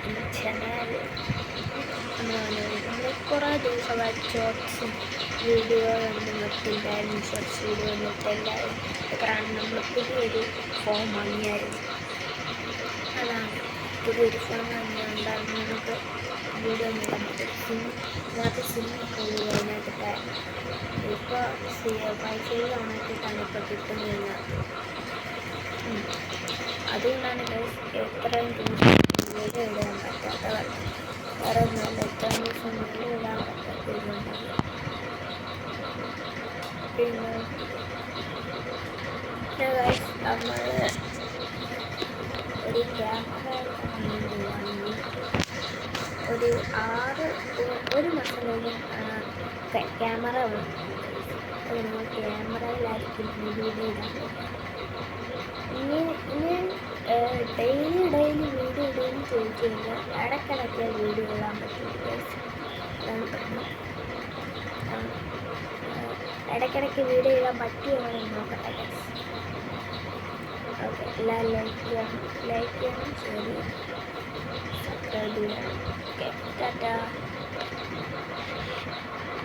എൻ്റെ ചാനൽ നമ്മൾ കുറേ ദിവസമായി ഷോർട്സും വീഡിയോയൊന്നും ഇട്ടില്ലായിരുന്നു. ഷോർട്സ് വീഡിയോ ഒന്നും ഇട്ടില്ലായിരുന്നു. കാരണം നമ്മൾ പുതിയൊരു ഫോൺ വാങ്ങിയായിരുന്നു. അതാണ് പുതിയൊരു ഫോൺ വാങ്ങിയുണ്ടായിരുന്നു. നമുക്ക് വീഡിയോ ഒന്നും ഇടാൻ പറ്റും. ഇതിനകത്ത് സിം പോയി അതിനകത്തിട്ടായിരുന്നു. ഇപ്പോൾ വൈഫൈ ഓണാക്കിയിട്ടാണ് ഇപ്പോൾ കിട്ടുന്നതിന്. അതുകൊണ്ടാണ് എത്രയും ദിവസം വീഡിയോ ഇടാൻ പറ്റാത്ത വേറെ ഒന്നുമല്ല. എത്രയും ദിവസം വീഡിയോ ഇടാൻ പറ്റാത്തതുകൊണ്ട് പിന്നെ നമ്മൾ ഒരു ക്യാമറ വാങ്ങി ഒരു മാസത്തിലേക്ക് ക്യാമറ വാങ്ങി. നമ്മൾ ക്യാമറയിലായിരിക്കും വീഡിയോ ഇടാൻ ഇനി ഡെയിലി വീഡിയോ ഇടുമെന്ന് ചോദിച്ചു കഴിഞ്ഞാൽ ഇടയ്ക്കിടയ്ക്ക് വീഡിയോ ഇടാൻ പറ്റും. അതാണ് പ്രശ്നം. ഇടയ്ക്കിടയ്ക്ക് വീഡിയോ ഇടാൻ പറ്റിയെന്ന് നോക്കട്ടെ. ഓക്കെ, എല്ലാവരും ലൈക്ക് ചെയ്യണം, ഷെയർ ചെയ്യണം, സബ്സ്ക്രൈബ് ചെയ്യണം. ഓക്കെ, ടാറ്റാ.